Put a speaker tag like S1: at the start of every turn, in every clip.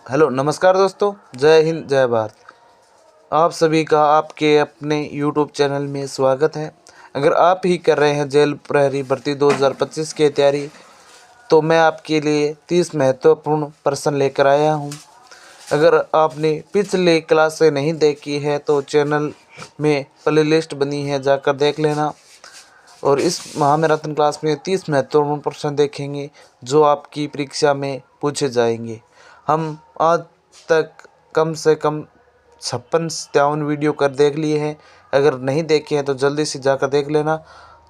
S1: Hello नमस्कार दोस्तों, जय हिंद जय भारत। आप सभी का आपके अपने यूट्यूब चैनल में स्वागत है। अगर आप ही कर रहे हैं जेल प्रहरी भर्ती 2025 की तैयारी, तो मैं आपके लिए 30 महत्वपूर्ण प्रश्न लेकर आया हूं। अगर आपने पिछले क्लासें नहीं देखी है तो चैनल में प्लेलिस्ट बनी है, जाकर देख लेना। और इस महामैराथन क्लास में 30 महत्वपूर्ण प्रश्न देखेंगे जो आपकी परीक्षा में पूछे जाएंगे। हम आज तक कम से कम 56-53 वीडियो कर देख लिए हैं। अगर नहीं देखे हैं तो जल्दी से जाकर देख लेना।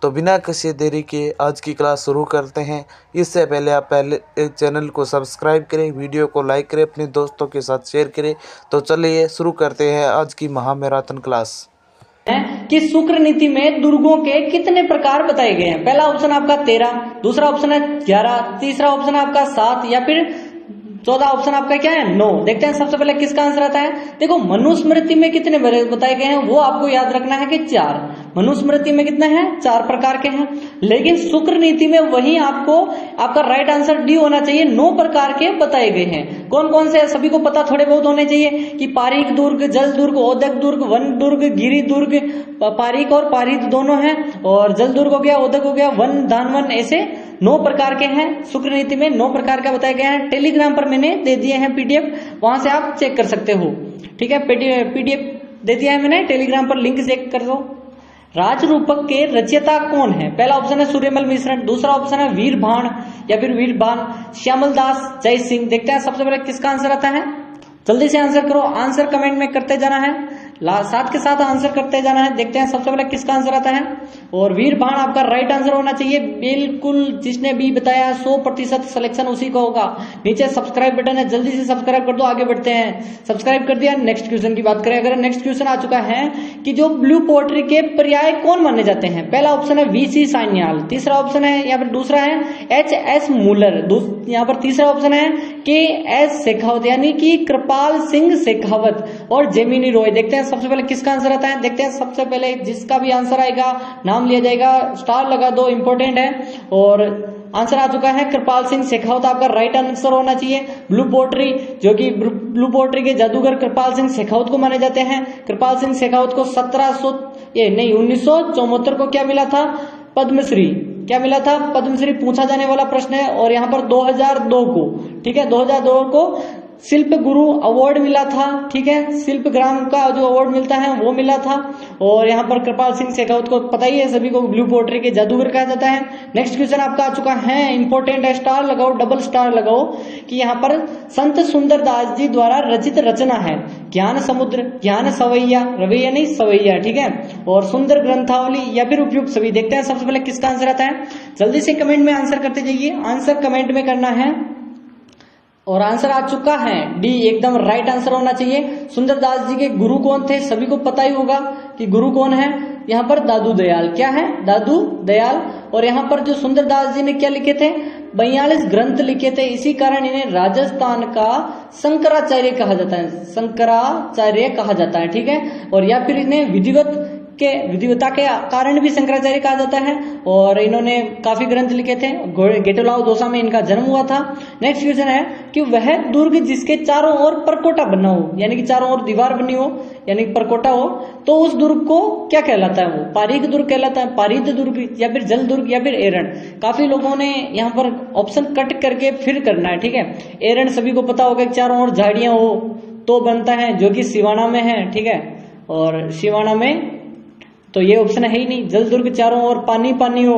S1: तो बिना किसी देरी के आज की क्लास शुरू करते हैं। इससे पहले आप चैनल को सब्सक्राइब करें, वीडियो को लाइक करें, अपने दोस्तों के साथ शेयर करें। तो चलिए शुरू करते हैं आज की महामैराथन क्लास।
S2: कि शुक्र नीति में दुर्गों के कितने प्रकार बताए गए हैं। पहला ऑप्शन आपका 13, दूसरा ऑप्शन है 11, तीसरा ऑप्शन आपका 7 या फिर चौथा ऑप्शन आपका क्या है 9। देखते हैं सबसे पहले किसका आंसर आता है। देखो, मनुस्मृति में कितने बताए गए हैं वो आपको याद रखना है कि 4। मनुस्मृति में कितने हैं, 4 प्रकार के हैं। लेकिन शुक्र नीति में वही आपको आपका राइट आंसर डी होना चाहिए, 9 प्रकार के बताए गए हैं। कौन कौन से सभी को पता थोड़े बहुत होने चाहिए कि पारीक दुर्ग, जल दुर्ग, ओदक दुर्ग, वन दुर्ग, गिरी दुर्ग, पारीक और पारित दोनों हैं। और जल दुर्ग हो गया, ओदक हो गया, वन दानवन, ऐसे 9 प्रकार के हैं। शुक्र नीति में 9 प्रकार का बताया गया है। टेलीग्राम पर मैंने दे दिए हैं पीडीएफ, वहां से आप चेक कर सकते हो। ठीक है, पीडीएफ दे दिया है मैंने, टेलीग्राम पर लिंक चेक कर दो। राजरूपक के रचयिता कौन है। पहला ऑप्शन है सूर्यमल मिश्र, दूसरा ऑप्शन है वीर भाण या फिर वीर भान, श्यामल दास, जय सिंह। देखते हैं सबसे पहले किसका आंसर आता है। जल्दी से आंसर करो, आंसर कमेंट में करते जाना है, साथ के साथ आंसर करते जाना है। देखते हैं सबसे पहले किसका आंसर आता है। और वीर भाण आपका राइट आंसर होना चाहिए। बिल्कुल जिसने भी बताया 100% सिलेक्शन उसी का होगा। नीचे सब्सक्राइब बटन है, जल्दी से सब्सक्राइब कर दो, आगे बढ़ते हैं। सब्सक्राइब कर दिया। नेक्स्ट क्वेश्चन की बात करें, अगर नेक्स्ट क्वेश्चन आ चुका है कि जो ब्लू पोएट्री के पर्याय कौन माने जाते हैं। पहला ऑप्शन है वीसी सान्याल, तीसरा ऑप्शन है या फिर दूसरा है एच.एस. मूलर, यहाँ पर तीसरा ऑप्शन है के.एस. शेखावत यानी कि कृपाल सिंह शेखावत और जेमिनी रॉय। देखते हैं सबसे पहले किसका आंसर आता है। देखते हैं सबसे पहले जिसका भी आंसर आएगा नाम लिया जाएगा, स्टार लगा दो, इंपॉर्टेंट है। और आंसर आ चुका है कृपाल सिंह शेखावत, आपका राइट आंसर होना चाहिए। ब्लू पोएट्री, जो कि ब्लू पोएट्री के जादूगर कृपाल सिंह शेखावत को माने जाते हैं। कृपाल सिंह शेखावत को 1974 को क्या मिला था, पद्मश्री। क्या मिला था, पद्मश्री पूछा जाने वाला प्रश्न है। और यहाँ पर 2002 को, ठीक है, 2002 को शिल्प गुरु अवार्ड मिला था। ठीक है, शिल्प ग्राम का जो अवार्ड मिलता है वो मिला था। और यहाँ पर कृपाल सिंह शेखावत को पता ही है सभी को, ब्लू पोएट्री के जादूगर कहा जाता है। नेक्स्ट क्वेश्चन आपका आ चुका है, इंपॉर्टेंट है, स्टार लगाओ, डबल स्टार लगाओ, कि यहाँ पर संत सुंदर दास जी द्वारा रचित रचना है ज्ञान समुद्र, ज्ञान सवैया, रवैया नहीं सवैया, ठीक है, और सुंदर ग्रंथावली या फिर उपयुक्त सभी। देखते हैं सबसे पहले किसका आंसर आता है। जल्दी से कमेंट में आंसर करते जाइए, आंसर कमेंट में करना है। और आंसर आ चुका है डी, एकदम राइट आंसर होना चाहिए। सुंदरदास जी के गुरु कौन थे, सभी को पता ही होगा कि गुरु कौन है। यहाँ पर दादू दयाल, क्या है, दादू दयाल। और यहाँ पर जो सुंदरदास जी ने क्या लिखे थे, 42 ग्रंथ लिखे थे। इसी कारण इन्हें राजस्थान का शंकराचार्य कहा जाता है, शंकराचार्य कहा जाता है, ठीक है। और या फिर इन्हें विधिवता के कारण भी शंकराचार्य कहा जाता है। और इन्होंने काफी ग्रंथ लिखे थे। गेटोलाव दोसा में इनका जन्म हुआ था। नेक्स्ट क्वेश्चन है कि वह दुर्ग जिसके चारों ओर परकोटा बना हो, यानी कि चारों ओर दीवार बनी हो, यानी परकोटा हो, तो उस दुर्ग को क्या कहलाता है, वो पारीक दुर्ग कहलाता है, पारित दुर्ग या फिर जल दुर्ग या फिर एरण। काफी लोगों ने यहाँ पर ऑप्शन कट करके फिर करना है, ठीक है। एरण सभी को पता होगा कि चारों ओर झाड़ियां हो तो बनता है, जो कि सिवाना में है, ठीक है। और सिवाना में तो ये ऑप्शन है ही नहीं। जल दुर्ग चारों ओर पानी पानी हो,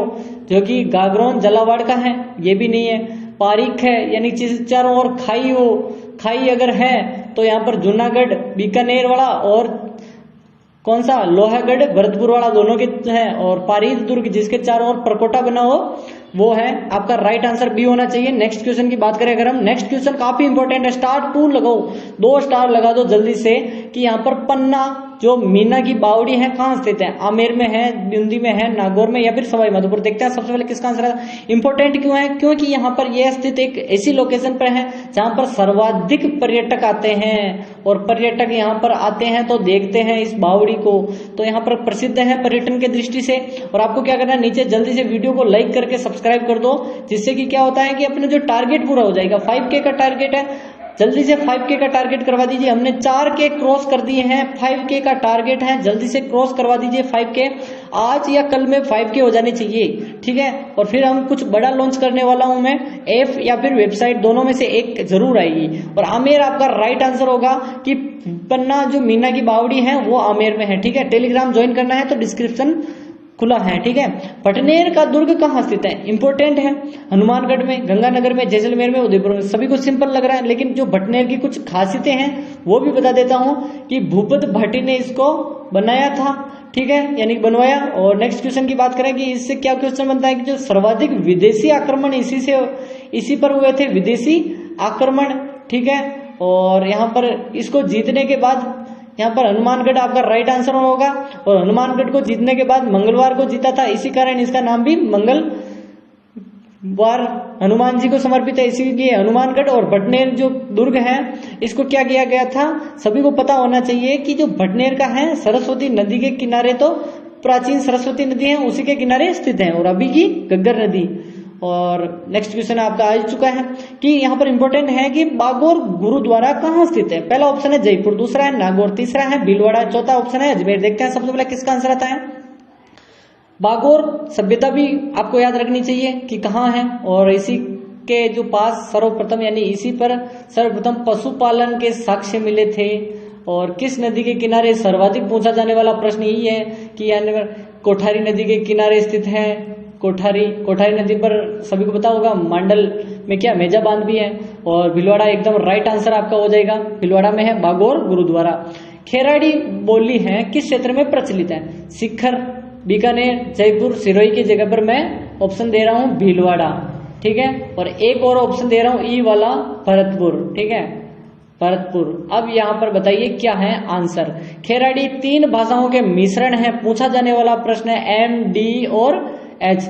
S2: जो कि गागरोन जलावाड़ का है, ये भी नहीं है। पारीक है यानी चारों ओर खाई हो, खाई अगर है तो यहाँ पर जूनागढ़ बीकानेर वाला और कौन सा लोहागढ़ भरतपुर वाला दोनों के है। और पारित दुर्ग जिसके चारों ओर परकोटा बना हो वो है आपका राइट आंसर बी होना चाहिए। नेक्स्ट क्वेश्चन की बात करें अगर हम, नेक्स्ट क्वेश्चन काफी इंपॉर्टेंट है, स्टार 2 लगाओ, 2 स्टार लगा दो जल्दी से, कि यहाँ पर पन्ना जो मीना की बावड़ी है कहाँ स्थित है, आमेर में है, बूंदी में है, नागौर में या फिर सवाई माधोपुर। देखते हैं सबसे पहले किसका आंसर है। इंपॉर्टेंट क्यों है, क्योंकि यहाँ पर यह स्थित एक ऐसी लोकेशन पर है जहां पर सर्वाधिक पर्यटक आते हैं। और पर्यटक यहाँ पर आते हैं तो देखते हैं इस बावड़ी को, तो यहाँ पर प्रसिद्ध है पर्यटन के दृष्टि से। और आपको क्या करना है, नीचे जल्दी से वीडियो को लाइक करके सब्सक्राइब कर दो, जिससे कि क्या होता है कि अपने जो टारगेट पूरा हो जाएगा। 5K का टारगेट है, जल्दी से 5K का टारगेट करवा दीजिए। हमने 4K क्रॉस कर दिए हैं, 5K का टारगेट है, जल्दी से क्रॉस करवा दीजिए 5K। आज या कल में 5K हो जाने चाहिए, ठीक है। और फिर हम कुछ बड़ा लॉन्च करने वाला हूं मैं, ऐप या फिर वेबसाइट, दोनों में से एक जरूर आएगी। और आमेर आपका राइट आंसर होगा कि पन्ना जो मीना की बावड़ी है वो आमेर में है, ठीक है। टेलीग्राम ज्वाइन करना है तो डिस्क्रिप्शन खुला है, ठीक है। भटनेर का दुर्ग कहाँ स्थित है? इंपोर्टेंट है। हनुमानगढ़ में, गंगानगर में, जैसलमेर में, उदयपुर में। सभी को सिंपल लग रहा है, लेकिन जो भटनेर की कुछ खासियतें हैं वो भी बता देता हूं कि भूपत भट्टी ने इसको बनाया था, ठीक है, यानी कि बनवाया। और नेक्स्ट क्वेश्चन की बात करें कि इससे क्या क्वेश्चन बनता है कि जो सर्वाधिक विदेशी आक्रमण इसी पर हुए थे, विदेशी आक्रमण, ठीक है। और यहाँ पर इसको जीतने के बाद यहाँ पर हनुमानगढ़ आपका राइट आंसर होगा। और हनुमानगढ़ को जीतने के बाद मंगलवार को जीता था, इसी कारण इसका नाम भी मंगलवार हनुमान जी को समर्पित है, इसीलिए हनुमानगढ़। और भटनेर जो दुर्ग है इसको क्या किया गया था, सभी को पता होना चाहिए कि जो भटनेर का है सरस्वती नदी के किनारे, तो प्राचीन सरस्वती नदी है उसी के किनारे स्थित है, और अभी की घग्गर नदी। और नेक्स्ट क्वेश्चन आपका आ चुका है कि यहाँ पर इंपॉर्टेंट है कि बागोर गुरुद्वारा कहाँ स्थित है। पहला ऑप्शन है जयपुर, दूसरा है नागौर, तीसरा है भीलवाड़ा, चौथा ऑप्शन है अजमेर। देखते हैं सबसे पहले किसका आंसर आता है। बागोर सभ्यता भी आपको याद रखनी चाहिए कि कहाँ है, और इसी के जो पास सर्वप्रथम यानी इसी पर सर्वप्रथम पशुपालन के साक्ष्य मिले थे। और किस नदी के किनारे, सर्वाधिक पूछा जाने वाला प्रश्न यही है कि यानी कोठारी नदी के किनारे स्थित है। कोठारी नदी पर सभी को पता होगा मांडल में क्या मेजा बांध भी है। और भीलवाड़ा एकदम राइट आंसर आपका हो जाएगा, भीलवाड़ा में है बागोर गुरुद्वारा। खेराड़ी बोली है किस क्षेत्र में प्रचलित है? शिखर, बीकानेर, जयपुर, सिरोही की जगह पर मैं ऑप्शन दे रहा हूं भीलवाड़ा, ठीक है। और एक और ऑप्शन दे रहा हूं ई वाला, भरतपुर, ठीक है, भरतपुर। अब यहाँ पर बताइए क्या है आंसर। खेराड़ी 3 भाषाओं के मिश्रण है, पूछा जाने वाला प्रश्न है MD और H।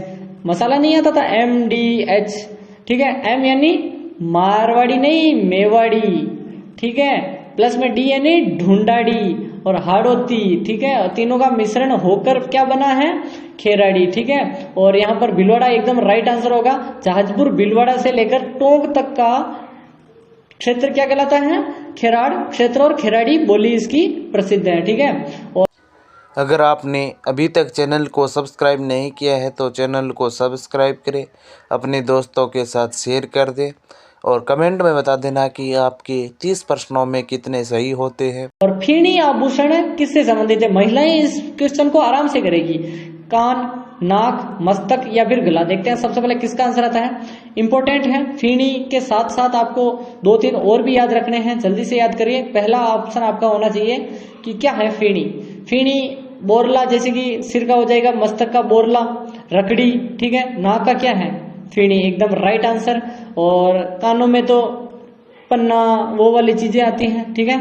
S2: मसाला नहीं आता था MDH, ठीक है। M यानी मारवाड़ी नहीं मेवाड़ी, ठीक है, प्लस में D यानी ढूंढाड़ी और हाड़ोती, ठीक है। तीनों का मिश्रण होकर क्या बना है? खेराड़ी, ठीक है। और यहाँ पर भीलवाड़ा एकदम राइट आंसर होगा। जहाजपुर भीलवाड़ा से लेकर टोंक तक का क्षेत्र क्या कहलाता है? खेराड़ क्षेत्र, और खेराड़ी बोली इसकी प्रसिद्ध है, ठीक है। और
S1: अगर आपने अभी तक चैनल को सब्सक्राइब नहीं किया है तो चैनल को सब्सक्राइब करें, अपने दोस्तों के साथ शेयर कर दें और कमेंट में बता देना कि आपके 30 प्रश्नों में कितने सही होते हैं।
S2: और फीणी आभूषण किससे संबंधित है? महिलाएं इस क्वेश्चन को आराम से करेगी। कान, नाक, मस्तक या फिर गला। देखते हैं सबसे पहले किसका आंसर आता है। इंपॉर्टेंट है, फीणी के साथ साथ आपको 2-3 और भी याद रखने हैं, जल्दी से याद करिए। पहला ऑप्शन आपका होना चाहिए कि क्या है फीणी। फीणी बोरला, जैसे कि सिर का हो जाएगा, मस्तक का बोरला, रकड़ी, ठीक है। नाक का क्या है? फीणी, एकदम राइट आंसर। और कानों में तो पन्ना वो वाली चीजें आती हैं, ठीक है।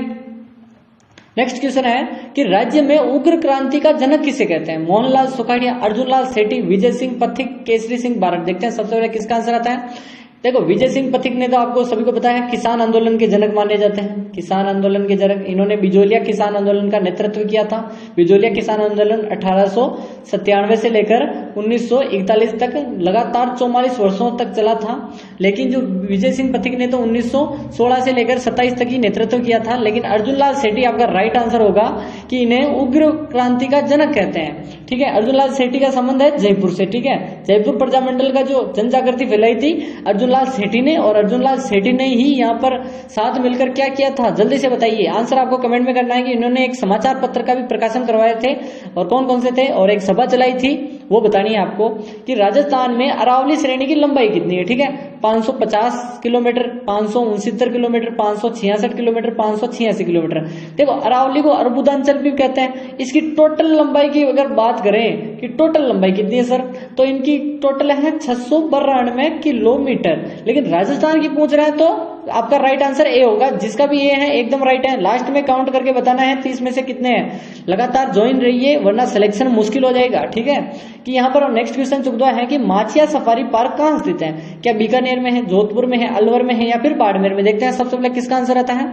S2: नेक्स्ट क्वेश्चन है कि राज्य में उग्र क्रांति का जनक किसे कहते हैं? मोहनलाल सुखाड़िया, अर्जुनलाल सेठी, विजय सिंह पथिक, केसरी सिंह बारड। देखते हैं सबसे पहले किसका आंसर आता है। देखो, विजय सिंह पथिक ने तो आपको सभी को पता है किसान आंदोलन के जनक माने जाते हैं। किसान आंदोलन के जनक, इन्होंने बिजोलिया किसान आंदोलन का नेतृत्व किया था। बिजोलिया किसान आंदोलन 1897 से लेकर 1941 तक लगातार 44 वर्षों तक चला था। लेकिन जो विजय सिंह पथिक ने तो 1916 से लेकर 27 तक ही नेतृत्व किया था। लेकिन अर्जुनलाल सेठी आपका राइट आंसर होगा कि इन्हें उग्र क्रांति का जनक कहते हैं, ठीक है। अर्जुनलाल सेठी का संबंध है जयपुर से, ठीक है। जयपुर प्रजामंडल का जो जन जागृति फैलाई थी अर्जुनलाल सेठी ने, और अर्जुनलाल सेठी ने ही यहाँ पर साथ मिलकर क्या किया था, जल्दी से बताइए। आंसर आपको कमेंट में करना है कि इन्होंने एक समाचार पत्र का भी प्रकाशन करवाए थे, और कौन कौन से थे, और एक सभा चलाई थी, वो बतानी है आपको कि राजस्थान में अरावली श्रेणी की लंबाई कितनी है, ठीक है। 550 किलोमीटर, 569 किलोमीटर, 566 किलोमीटर, 586 किलोमीटर। देखो, अरावली को अर्बुदांचल भी कहते हैं। इसकी टोटल लंबाई की अगर बात करें कि टोटल लंबाई कितनी है सर, तो इनकी टोटल है 692 किलोमीटर। लेकिन राजस्थान की पूछ रहे हैं तो आपका राइट आंसर ए होगा, जिसका भी ए है एकदम राइट है। लास्ट में काउंट करके बताना है 30 में से कितने हैं। लगातार ज्वाइन रहिए वरना सिलेक्शन मुश्किल हो जाएगा, ठीक है। कि यहाँ पर नेक्स्ट क्वेश्चन चुक है कि माचिया सफारी पार्क कहाँ स्थित है? क्या बीकानेर में है, जोधपुर में है, अलवर में है, या फिर बाड़मेर में? देखते हैं सबसे पहले किसका आंसर आता है।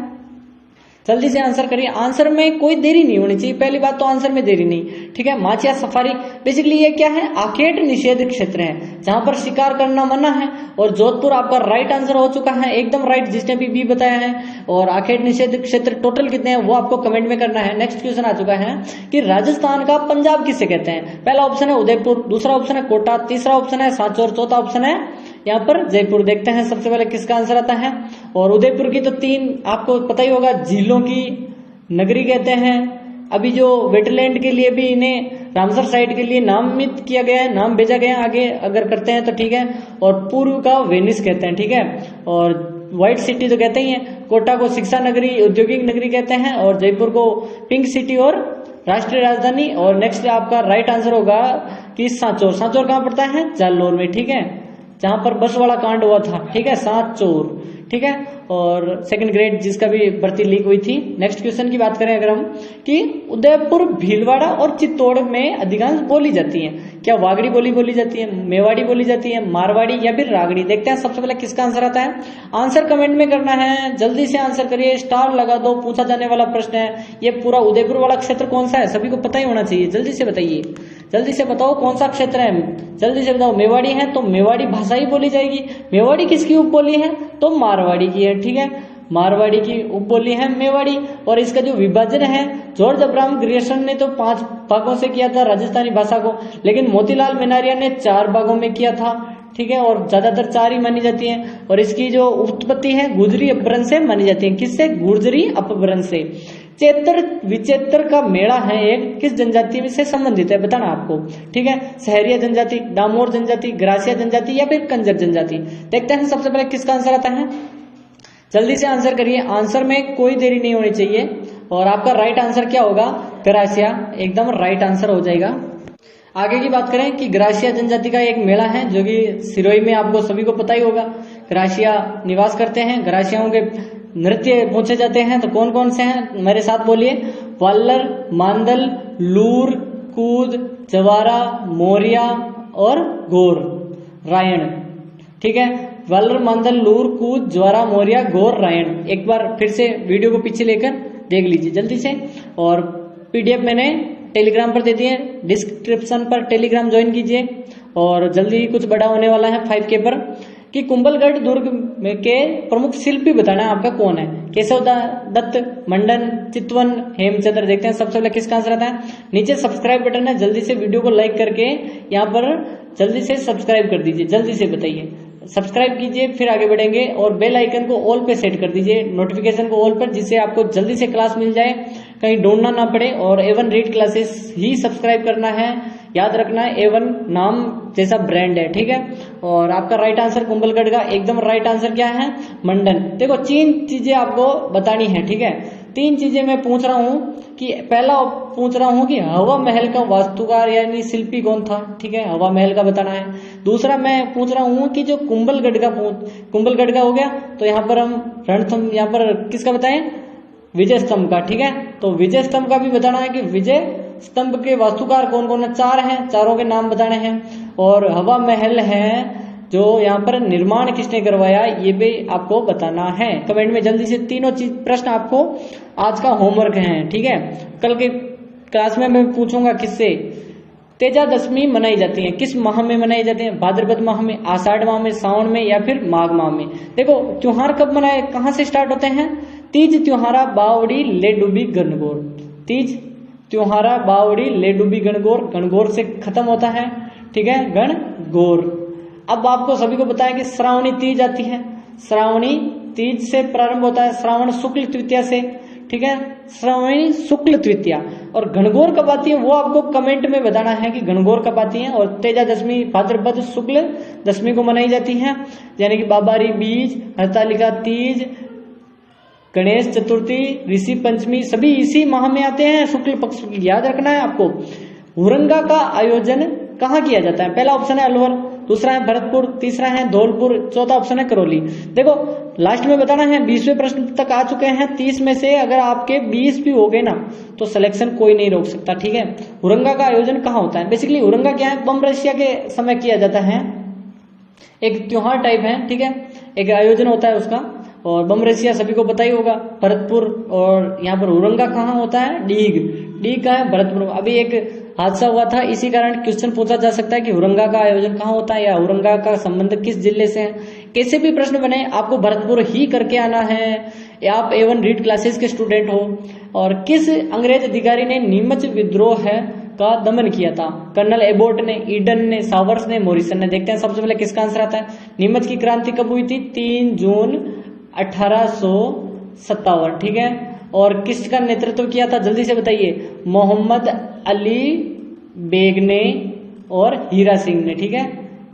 S2: जल्दी से आंसर करिए। आंसर में कोई देरी नहीं होनी चाहिए, पहली बात तो आंसर में देरी नहीं, ठीक है। माचिया सफारी बेसिकली ये क्या है, आखेट निषेध क्षेत्र है जहां पर शिकार करना मना है। और जोधपुर आपका राइट आंसर हो चुका है, एकदम राइट, जिसने भी बी बताया है। और आखेट निषेध क्षेत्र टोटल कितने हैं वो आपको कमेंट में करना है। नेक्स्ट क्वेश्चन आ चुका है कि राजस्थान का पंजाब किसे कहते हैं। पहला ऑप्शन है उदयपुर, दूसरा ऑप्शन है कोटा, तीसरा ऑप्शन है सांचौर, चौथा ऑप्शन है यहाँ पर जयपुर। देखते हैं सबसे पहले किसका आंसर आता है। और उदयपुर की तो 3 आपको पता ही होगा, झीलों की नगरी कहते हैं। अभी जो वेटलैंड के लिए भी इन्हें रामसर साइट के लिए नामित किया गया है, नाम भेजा गया है, आगे अगर करते हैं तो ठीक है। और पूर्व का वेनिस कहते हैं, ठीक है। और व्हाइट सिटी तो कहते ही हैं। कोटा को शिक्षा नगरी, औद्योगिक नगरी कहते हैं। और जयपुर को पिंक सिटी और राष्ट्रीय राजधानी। और नेक्स्ट आपका राइट आंसर होगा कि सांचौर। सांचौर कहाँ पड़ता है, जालौर में, ठीक है, जहां पर बस वाला कांड हुआ था, ठीक है, सांचौर, ठीक है। और सेकंड ग्रेड जिसका भी भर्ती लीक हुई थी। नेक्स्ट क्वेश्चन की बात करें अगर हम, कि उदयपुर, भीलवाड़ा और चित्तौड़ में अधिकांश बोली जाती है, क्या वागड़ी बोली जाती है, मेवाड़ी बोली जाती है, मारवाड़ी या फिर रागड़ी। देखते हैं सबसे पहले किसका आंसर आता है। आंसर कमेंट में करना है, जल्दी से आंसर करिए, स्टार लगा दो। पूछा जाने वाला प्रश्न है ये, पूरा उदयपुर वाला क्षेत्र कौन सा है सभी को पता ही होना चाहिए। जल्दी से बताइए, जल्दी से बताओ कौन सा क्षेत्र है, जल्दी से बताओ। मेवाड़ी है तो मेवाड़ी भाषा ही बोली जाएगी। मेवाड़ी किसकी उपबोली है, तो मारवाड़ी की है, ठीक है, मारवाड़ी की उपबोली है मेवाड़ी। और इसका जो विभाजन है, जॉर्ज अब्राहम ग्रियर्सन ने तो 5 भागों से किया था राजस्थानी भाषा को, लेकिन मोतीलाल मेनारिया ने 4 भागों में किया था, ठीक है। और ज्यादातर 4 ही मानी जाती है। और इसकी जो उत्पत्ति है गुर्जरी अपभ्रंश से मानी जाती है। किससे, गुर्जरी अपभ्रंश से। चेतर विचेतर का मेला है एक, किस जनजाति से संबंधित है बताना आपको, ठीक है। सहरिया जनजाति, डामोर जनजाति, ग्रासिया जनजाति या फिर कंजर जनजाति। देखते हैं सबसे पहले किसका आंसर आता है। जल्दी से आंसर करिए, आंसर में कोई देरी नहीं होनी चाहिए। और आपका राइट आंसर क्या होगा, ग्रासिया, एकदम राइट आंसर हो जाएगा। आगे की बात करें कि ग्रासिया जनजाति का एक मेला है जो कि सिरोही में, आपको सभी को पता ही होगा। ग्रासिया निवास करते हैं, ग्रासियाओं के नृत्य पूछे जाते हैं, तो कौन कौन से हैं मेरे साथ बोलिए। वाल्लर, मांदल, लूर, कूद, जवारा, मोरिया और गोर रायण, ठीक है। वाल्लर, मांदल, लूर, कूद, ज्वारा, मोरिया, गोर, रायण। एक बार फिर से वीडियो को पीछे लेकर देख लीजिए जल्दी से। और पीडीएफ मैंने टेलीग्राम पर दे दिए, डिस्क्रिप्शन पर टेलीग्राम ज्वाइन कीजिए। और जल्दी कुछ बड़ा होने वाला है 5K पर, कि कुंभलगढ़ दुर्ग में के प्रमुख शिल्पी बताना है आपका कौन है। केशव दत्त, मंडन, चितवन, हेमचंद्र। देखते हैं सबसे पहले किसका आंसर आता है। नीचे सब्सक्राइब बटन है, जल्दी से वीडियो को लाइक करके यहाँ पर जल्दी से सब्सक्राइब कर दीजिए। जल्दी से बताइए, सब्सक्राइब कीजिए, फिर आगे बढ़ेंगे। और बेल आइकन को ऑल पे सेट कर दीजिए, नोटिफिकेशन को ऑल पर, जिससे आपको जल्दी से क्लास मिल जाए, कहीं ढूंढना ना पड़े। और A1 रीड क्लासेस ही सब्सक्राइब करना है, याद रखना है, A1 नाम जैसा ब्रांड है, ठीक है। और आपका राइट आंसर कुंभलगढ़ का एकदम राइट आंसर क्या है, मंडन। देखो 3 चीजें आपको बतानी है, ठीक है। 3 चीजें मैं पूछ रहा हूँ, कि पहला पूछ रहा हूँ कि हवा महल का वास्तुकार यानी शिल्पी कौन था, ठीक है, हवा महल का बताना है। दूसरा मैं पूछ रहा हूँ कि जो कुंभलगढ़ का हो गया, तो यहाँ पर हम रणथंभ, यहाँ पर किसका बताएं, विजय स्तंभ का, ठीक है। तो विजय स्तंभ का भी बताना है कि विजय स्तंभ के वास्तुकार कौन कौन है, 4 हैं, चारों के नाम बताने हैं। और हवा महल है जो यहाँ पर निर्माण किसने करवाया, ये भी आपको बताना है कमेंट में जल्दी से। तीनों चीज प्रश्न आपको आज का होमवर्क है, ठीक है। कल के क्लास में मैं पूछूंगा किससे। तेजा दशमी मनाई जाती है, किस माह में मनाई जाती है, भाद्रपद माह में, आषाढ़ माह में, सावन में या फिर माघ माह में। देखो त्योहार कब मनाए, कहाँ से स्टार्ट होते हैं। तीज त्योहारा बावड़ी ले डूबी गणगौर, तीज त्योहारा बावड़ी ले डूबी गणगौर, गणगौर से खत्म होता है, ठीक है, गणगौर। अब आपको सभी को बताया कि श्रावणी तीज आती है, श्रावणी तीज से प्रारंभ होता है, श्रावण शुक्ल तृतीया से, ठीक है, श्रावणी शुक्ल तृतीया। और गणगौर कब आती है वो आपको कमेंट में बताना है कि गणगौर कब आती है। और तेजा दशमी भाद्रपद शुक्ल दशमी को मनाई जाती है, यानी कि बाबारी बीज, हरतालिका तीज, गणेश चतुर्थी, ऋषि पंचमी सभी इसी माह में आते हैं, शुक्ल पक्ष की। याद रखना है आपको। हुरंगा का आयोजन कहाँ किया जाता है। पहला ऑप्शन है अलवर, दूसरा है भरतपुर, तीसरा है धौलपुर, चौथा ऑप्शन है करौली। देखो लास्ट में बताना है, 20वें प्रश्न तक आ चुके हैं। 30 में से अगर आपके 20 भी हो गए ना तो सिलेक्शन कोई नहीं रोक सकता, ठीक है। हुरंगा का आयोजन कहाँ होता है। बेसिकली हुरंगा क्या है, बम रशिया के समय किया जाता है, एक त्योहार टाइप है, ठीक है, एक आयोजन होता है उसका। और बमरसिया सभी को पता ही होगा, भरतपुर। और यहाँ पर औरंगा कहाँ होता है, डीग, डीग का है भरतपुर। अभी एक हादसा हुआ था, इसी कारण क्वेश्चन पूछा जा सकता है कि औरंगा का आयोजन कहाँ होता है या औरंगा का संबंध किस जिले से है। कैसे भी प्रश्न बने आपको भरतपुर ही करके आना है। या आप A1 रीड क्लासेस के स्टूडेंट हो। और किस अंग्रेज अधिकारी ने नीमच विद्रोह का दमन किया था, कर्नल एबोट ने, ईडन ने, सावर्स ने, मॉरिसन ने। देखते हैं सबसे पहले किसका आंसर आता है। नीमच की क्रांति कब हुई थी, 3 जून 1857, ठीक है। और किसका नेतृत्व किया था, जल्दी से बताइए। मोहम्मद अली बेग ने और हीरा सिंह ने, ठीक है,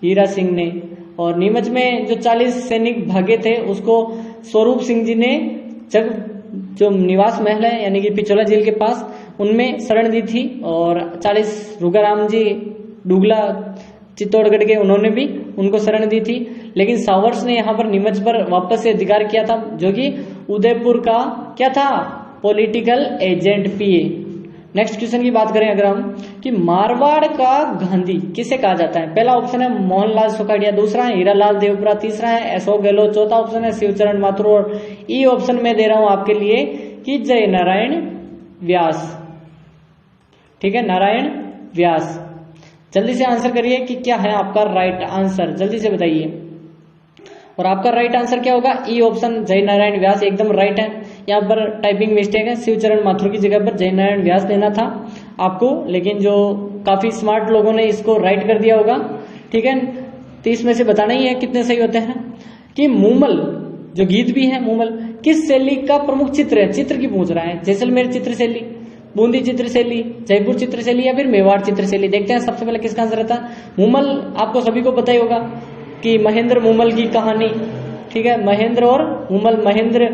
S2: हीरा सिंह ने। और नीमच में जो 40 सैनिक भागे थे उसको स्वरूप सिंह जी ने जो निवास महल है यानी कि पिछोला जेल के पास उनमें शरण दी थी। और 40 रुगाराम जी डुगला चित्तौड़गढ़ के, उन्होंने भी उनको शरण दी थी। लेकिन सावर्स ने यहाँ पर नीमच पर वापस से अधिकार किया था, जो कि उदयपुर का क्या था, पॉलिटिकल एजेंट पीए। नेक्स्ट क्वेश्चन की बात करें अगर हम कि मारवाड़ का गांधी किसे कहा जाता है। पहला ऑप्शन है मोहनलाल सुखाड़िया, दूसरा है हीरालाल देवपुरा, तीसरा है अशोक गहलोत, चौथा ऑप्शन है शिवचरण माथुर और ई ऑप्शन में दे रहा हूं आपके लिए कि जय नारायण व्यास, ठीक है, नारायण व्यास। जल्दी से आंसर करिए कि क्या है आपका राइट आंसर, जल्दी से बताइए। और आपका राइट आंसर क्या होगा, ई ऑप्शन जय नारायण व्यास एकदम राइट है। यहाँ पर टाइपिंग मिस्टेक है, शिवचरण माथुर की जगह पर जय नारायण व्यास देना था आपको, लेकिन जो काफी स्मार्ट लोगों ने इसको राइट कर दिया होगा, ठीक है। तो इसमें से बताना ही है कितने सही होते हैं। कि मूमल जो गीत भी है, मूमल किस शैली का प्रमुख चित्र है, चित्र की पूछ रहा है। जैसलमेर चित्र शैली, बूंदी चित्र शैली, जयपुर चित्र शैली या फिर मेवाड़ चित्र शैली। देखते हैं सबसे पहले किसका आंसर रहता है। मूमल आपको सभी को पता ही होगा कि महेंद्र मूमल की कहानी, ठीक है, महेंद्र और मूमल। महेंद्र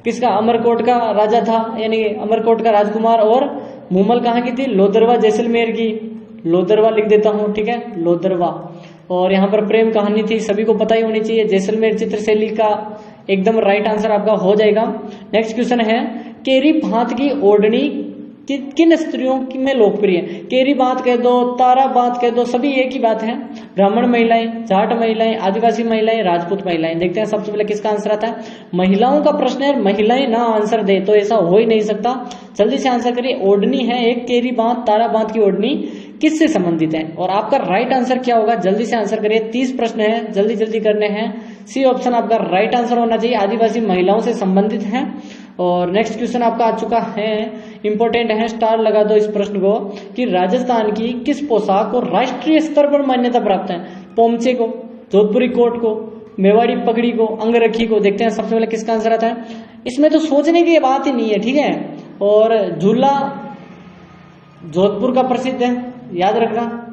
S2: किसका, अमरकोट का राजा था यानी अमरकोट का राजकुमार। और मूमल कहाँ की थी, लोदरवा जैसलमेर की, लोदरवा लिख देता हूं, ठीक है, लोदरवा। और यहाँ पर प्रेम कहानी थी, सभी को पता ही होनी चाहिए। जैसलमेर चित्रशैली का एकदम राइट आंसर आपका हो जाएगा। नेक्स्ट क्वेश्चन है केरी भांत की ओढ़नी किन स्त्रियों में लोकप्रिय है। केरी बात कह दो, तारा बात कह दो, सभी एक ही बात है। ब्राह्मण महिलाएं, जाट महिलाएं, आदिवासी महिलाएं, राजपूत महिलाएं। देखते हैं सबसे पहले किसका आंसर आता है। महिलाओं का प्रश्न है, महिलाएं ना आंसर दे तो ऐसा हो ही नहीं सकता। जल्दी से आंसर करिए। ओढ़नी है एक, केरी बात, तारा बात की ओढ़नी किससे संबंधित है। और आपका राइट आंसर क्या होगा, जल्दी से आंसर करिए। 30 प्रश्न है, जल्दी जल्दी करने हैं। सी ऑप्शन आपका राइट आंसर होना चाहिए, आदिवासी महिलाओं से संबंधित है। और नेक्स्ट क्वेश्चन आपका आ चुका है, इंपॉर्टेंट है, स्टार लगा दो इस प्रश्न को कि राजस्थान की किस पोशाक को राष्ट्रीय स्तर पर मान्यता प्राप्त है। पोमचे को, जोधपुरी कोट को, मेवाड़ी पगड़ी को, अंगरखी को। देखते हैं सबसे पहले किसका आंसर आता है। इसमें तो सोचने की बात ही नहीं है, ठीक है। और झूला जोधपुर का प्रसिद्ध है, याद रखना,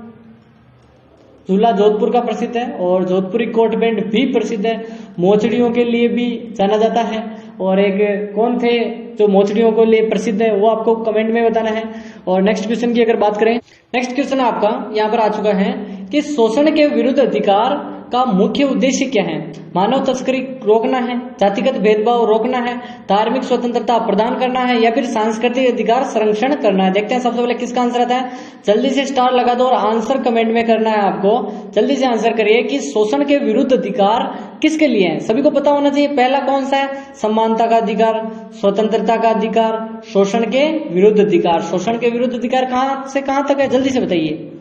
S2: झूला जोधपुर का प्रसिद्ध है। और जोधपुरी कोट बैंड भी प्रसिद्ध है, मोचड़ियों के लिए भी जाना जाता है। और एक कौन थे जो मोचड़ियों के लिए प्रसिद्ध है, वो आपको कमेंट में बताना है। और नेक्स्ट क्वेश्चन की अगर बात करें, नेक्स्ट क्वेश्चन आपका यहाँ पर आ चुका है कि शोषण के विरुद्ध अधिकार का मुख्य उद्देश्य क्या है। मानव तस्करी रोकना है, जातिगत भेदभाव रोकना है, धार्मिक स्वतंत्रता प्रदान करना है या फिर सांस्कृतिक अधिकार संरक्षण करना है। देखते हैं सबसे पहले किसका आंसर आता है। जल्दी से स्टार लगा दो और आंसर कमेंट में करना है आपको। जल्दी से आंसर करिए कि शोषण के विरुद्ध अधिकार किसके लिए है, सभी को पता होना चाहिए। पहला कौन सा है, समानता का अधिकार, स्वतंत्रता का अधिकार, शोषण के विरुद्ध अधिकार। शोषण के विरुद्ध अधिकार कहां से कहां तक है, जल्दी से बताइए,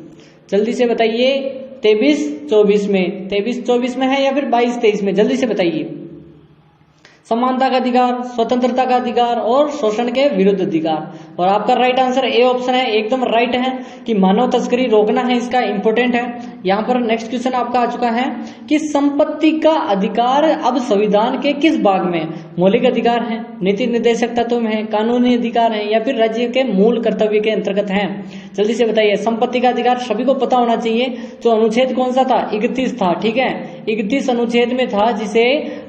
S2: जल्दी से बताइए। 23-24 में, 23-24 में है या फिर 22-23 में, जल्दी से बताइए। समानता का अधिकार, स्वतंत्रता का अधिकार और शोषण के विरुद्ध अधिकार। और आपका राइट आंसर ए ऑप्शन है, एकदम राइट है कि मानव तस्करी रोकना है, इसका इंपोर्टेंट है। यहाँ पर नेक्स्ट क्वेश्चन आपका आ चुका है कि संपत्ति का अधिकार अब संविधान के किस भाग में, मौलिक अधिकार है, नीति निर्देशक तत्व में है, कानूनी अधिकार है या फिर राज्य के मूल कर्तव्य के अंतर्गत है। जल्दी से बताइए। संपत्ति का अधिकार सभी को पता होना चाहिए। तो अनुच्छेद कौन सा था, 31 था, ठीक है, 31 अनुच्छेद में था, जिसे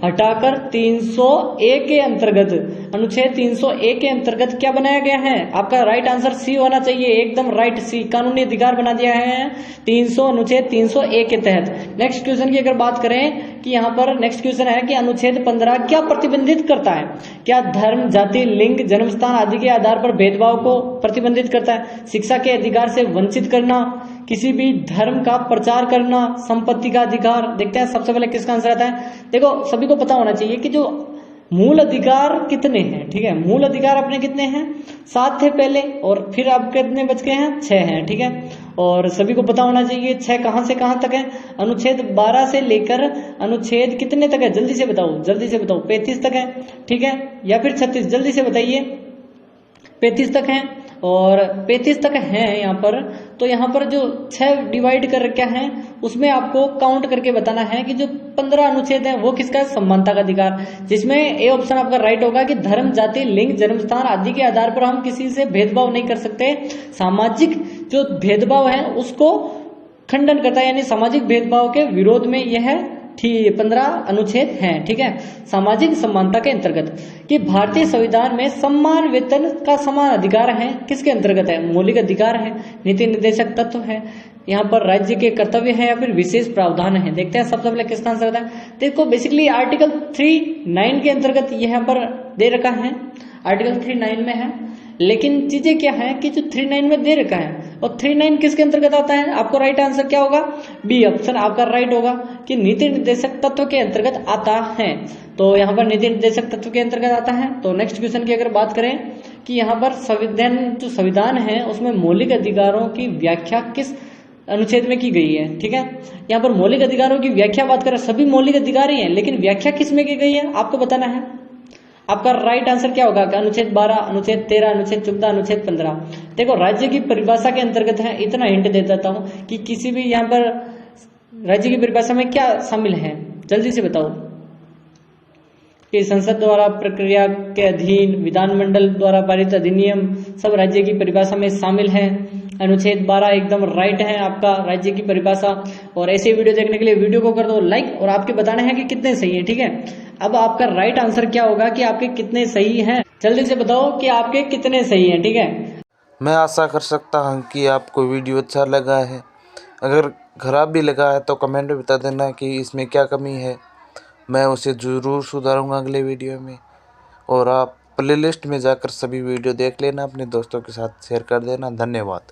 S2: हटाकर 301 के अंतर्गत, अनुच्छेद 301 के अंतर्गत क्या बनाया गया है। आपका राइट आंसर सी होना चाहिए, एकदम राइट, सी, कानूनी अधिकार बना दिया है 300 अनुच्छेद 301 के तहत। नेक्स्ट क्वेश्चन की अगर बात करें कि यहाँ पर नेक्स्ट क्वेश्चन है कि अनुच्छेद 15 क्या प्रतिबंधित करता है। क्या धर्म, जाति, लिंग, जन्मस्थान आदि के आधार पर भेदभाव को प्रतिबंधित करता है। शिक्षा के अधिकार से वंचित करना, किसी भी धर्म का प्रचार करना, संपत्ति का अधिकार। देखते हैं सबसे पहले किसका आंसर आता है। देखो सभी को पता होना चाहिए कि जो मूल अधिकार कितने हैं, ठीक है। मूल अधिकार अपने कितने हैं, 7 थे पहले, और फिर अब कितने बच गए हैं, 6 हैं, ठीक है। और सभी को पता होना चाहिए 6 कहां से कहां तक है, अनुच्छेद 12 से लेकर अनुच्छेद कितने तक है, जल्दी से बताओ, जल्दी से बताओ, 35 तक है, ठीक है, या फिर 36, जल्दी से बताइए। 35 तक है, और 35 तक है यहाँ पर। तो यहाँ पर जो 6 डिवाइड कर रखा है उसमें आपको काउंट करके बताना है कि जो 15 अनुच्छेद है वो किसका है, समानता का अधिकार, जिसमें ए ऑप्शन आपका राइट होगा कि धर्म, जाति, लिंग, जन्म स्थान आदि के आधार पर हम किसी से भेदभाव नहीं कर सकते। सामाजिक जो भेदभाव है उसको खंडन करता है, यानी सामाजिक भेदभाव के विरोध में यह 15 अनुच्छेद हैं, ठीक है। सामाजिक समानता के अंतर्गत कि भारतीय संविधान में सम्मान वेतन का समान अधिकार है, किसके अंतर्गत है, मौलिक अधिकार है, नीति निर्देशक तत्व है, यहाँ पर राज्य के कर्तव्य है या फिर विशेष प्रावधान है। देखते हैं सबसे पहले किसका आंसर होता है। देखो बेसिकली आर्टिकल 39 के अंतर्गत यहाँ पर दे रखा है, आर्टिकल 39 में है, लेकिन चीजें क्या है कि जो 39 में दे रखा है, और 39 किसके अंतर्गत आता है, आपको राइट आंसर क्या होगा, बी ऑप्शन आपका राइट होगा कि नीति निर्देशक तत्व के अंतर्गत आता है। तो यहाँ पर नीति निर्देशक तत्व के अंतर्गत आता है। तो नेक्स्ट क्वेश्चन की अगर बात करें कि यहाँ पर संविधान है उसमें मौलिक अधिकारों की व्याख्या किस अनुच्छेद में की गई है, ठीक है। यहाँ पर मौलिक अधिकारों की व्याख्या बात करें, सभी मौलिक अधिकार ही है, लेकिन व्याख्या किस में की गई है आपको बताना है। आपका राइट आंसर क्या होगा, अनुच्छेद 12, अनुच्छेद 13, अनुच्छेद 14, अनुच्छेद 15। देखो राज्य की परिभाषा के अंतर्गत है, इतना हिंट दे देता हूं कि किसी भी यहाँ पर राज्य की परिभाषा में क्या शामिल है, जल्दी से बताओ। कि संसद द्वारा प्रक्रिया के अधीन विधानमंडल द्वारा पारित अधिनियम सब राज्य की परिभाषा में शामिल है। अनुच्छेद 12 एकदम राइट है आपका, राज्य की परिभाषा। और ऐसे वीडियो देखने के लिए वीडियो को कर दो लाइक, और आपके बताना है कि कितने सही है, ठीक है। अब आपका राइट आंसर क्या होगा कि आपके कितने सही हैं, जल्दी से बताओ कि आपके कितने सही हैं, ठीक है।
S1: मैं आशा कर सकता हूँ कि आपको वीडियो अच्छा लगा है। अगर खराब भी लगा है तो कमेंट में बता देना कि इसमें क्या कमी है, मैं उसे ज़रूर सुधारूंगा अगले वीडियो में। और आप प्लेलिस्ट में जाकर सभी वीडियो देख लेना, अपने दोस्तों के साथ शेयर कर देना। धन्यवाद।